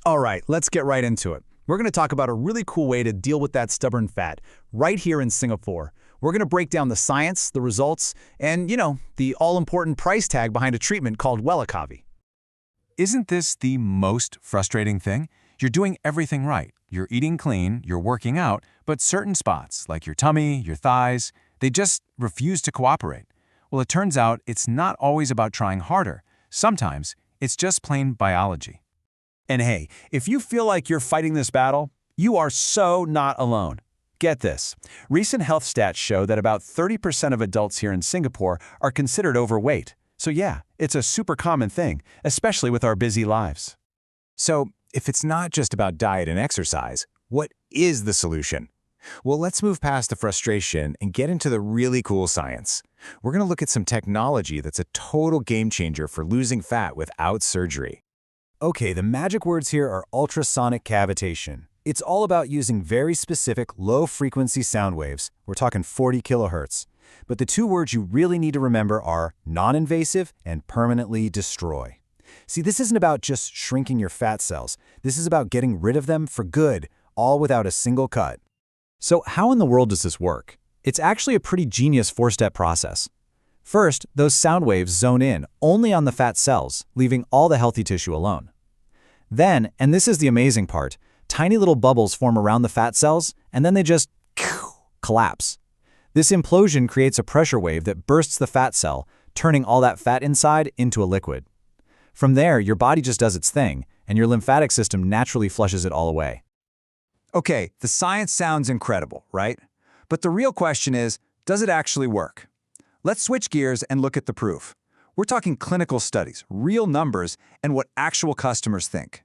All right, let's get right into it. We're going to talk about a really cool way to deal with that stubborn fat right here in Singapore. We're going to break down the science, the results, and, the all-important price tag behind a treatment called Welakavi. Isn't this the most frustrating thing? You're doing everything right. You're eating clean, you're working out, but certain spots, like your tummy, your thighs, they just refuse to cooperate. Well, it turns out it's not always about trying harder. Sometimes it's just plain biology. And hey, if you feel like you're fighting this battle, you are so not alone. Get this. Recent health stats show that about 30% of adults here in Singapore are considered overweight. So yeah, it's a super common thing, especially with our busy lives. So, if it's not just about diet and exercise, what is the solution? Well, let's move past the frustration and get into the really cool science. We're going to look at some technology that's a total game changer for losing fat without surgery. Okay, the magic words here are ultrasonic cavitation. It's all about using very specific low-frequency sound waves. We're talking 40 kilohertz. But the two words you really need to remember are non-invasive and permanently destroy. See, this isn't about just shrinking your fat cells. This is about getting rid of them for good, all without a single cut. So how in the world does this work? It's actually a pretty genius four-step process. First, those sound waves zone in only on the fat cells, leaving all the healthy tissue alone. Then, and this is the amazing part, tiny little bubbles form around the fat cells, and then they just collapse. This implosion creates a pressure wave that bursts the fat cell, turning all that fat inside into a liquid. From there, your body just does its thing, and your lymphatic system naturally flushes it all away. Okay, the science sounds incredible, right? But the real question is, does it actually work? Let's switch gears and look at the proof. We're talking clinical studies, real numbers, and what actual customers think.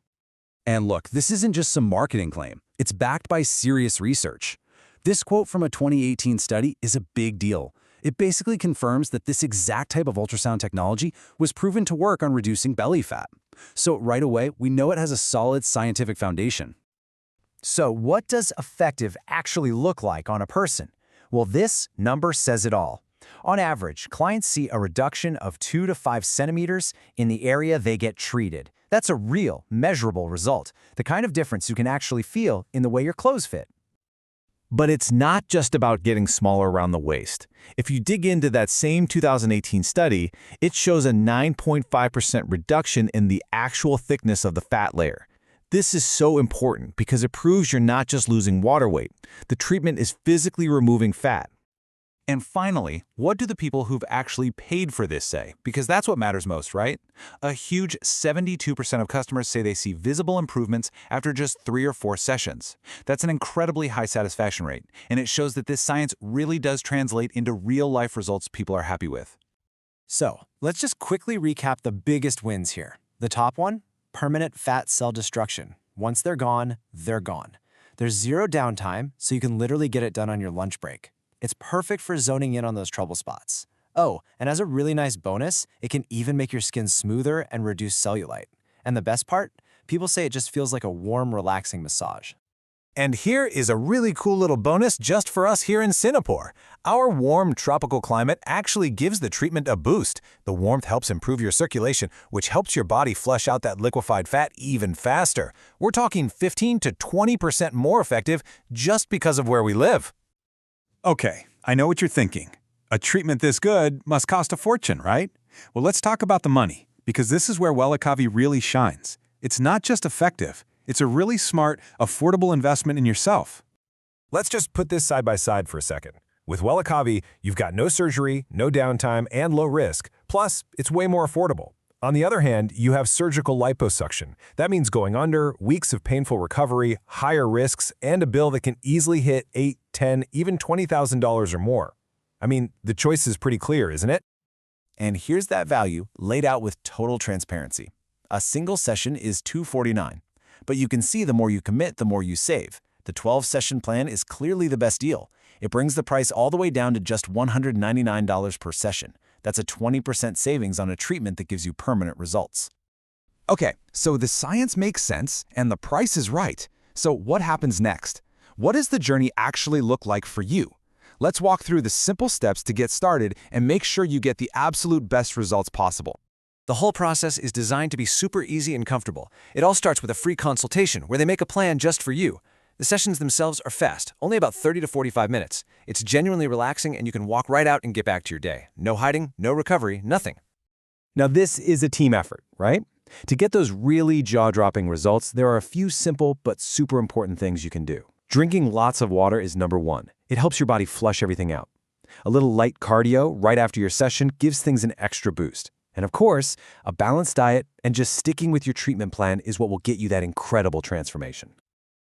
And look, this isn't just some marketing claim. It's backed by serious research. This quote from a 2018 study is a big deal. It basically confirms that this exact type of ultrasound technology was proven to work on reducing belly fat. So right away, we know it has a solid scientific foundation. So what does effective actually look like on a person? Well, this number says it all. On average, clients see a reduction of 2 to 5 centimeters in the area they get treated. That's a real, measurable result, the kind of difference you can actually feel in the way your clothes fit. But it's not just about getting smaller around the waist. If you dig into that same 2018 study, it shows a 9.5% reduction in the actual thickness of the fat layer. This is so important because it proves you're not just losing water weight. The treatment is physically removing fat. And finally, what do the people who've actually paid for this say? Because that's what matters most, right? A huge 72% of customers say they see visible improvements after just 3 or 4 sessions. That's an incredibly high satisfaction rate, and it shows that this science really does translate into real-life results people are happy with. So, let's just quickly recap the biggest wins here. The top one? Permanent fat cell destruction. Once they're gone, they're gone. There's zero downtime, so you can literally get it done on your lunch break. It's perfect for zoning in on those trouble spots. Oh, and as a really nice bonus, it can even make your skin smoother and reduce cellulite. And the best part? People say it just feels like a warm, relaxing massage. And here is a really cool little bonus just for us here in Singapore. Our warm tropical climate actually gives the treatment a boost. The warmth helps improve your circulation, which helps your body flush out that liquefied fat even faster. We're talking 15 to 20% more effective just because of where we live. Okay, I know what you're thinking. A treatment this good must cost a fortune, right? Well, let's talk about the money, because this is where Welakavi really shines. It's not just effective, it's a really smart, affordable investment in yourself. Let's just put this side by side for a second. With Welakavi, you've got no surgery, no downtime, and low risk. Plus, it's way more affordable. On the other hand, you have surgical liposuction. That means going under, weeks of painful recovery, higher risks, and a bill that can easily hit $8, $10, even $20,000 or more. I mean, the choice is pretty clear, isn't it? And here's that value laid out with total transparency. A single session is $249. But you can see the more you commit, the more you save. The 12-session plan is clearly the best deal. It brings the price all the way down to just $199 per session. That's a 20% savings on a treatment that gives you permanent results. Okay, so the science makes sense and the price is right. So what happens next? What does the journey actually look like for you? Let's walk through the simple steps to get started and make sure you get the absolute best results possible. The whole process is designed to be super easy and comfortable. It all starts with a free consultation where they make a plan just for you. The sessions themselves are fast, only about 30 to 45 minutes. It's genuinely relaxing and you can walk right out and get back to your day. No hiding, no recovery, nothing. Now this is a team effort, right? To get those really jaw-dropping results, there are a few simple but super important things you can do. Drinking lots of water is number one. It helps your body flush everything out. A little light cardio right after your session gives things an extra boost. And of course, a balanced diet and just sticking with your treatment plan is what will get you that incredible transformation.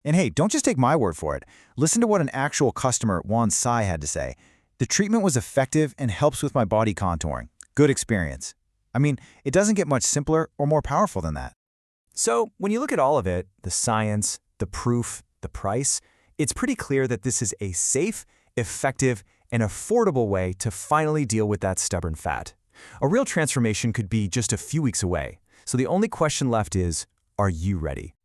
And hey, don't just take my word for it. Listen to what an actual customer, Juan Sai, had to say. The treatment was effective and helps with my body contouring. Good experience. I mean, it doesn't get much simpler or more powerful than that. So when you look at all of it, the science, the proof, the price, it's pretty clear that this is a safe, effective, and affordable way to finally deal with that stubborn fat. A real transformation could be just a few weeks away. So the only question left is, are you ready?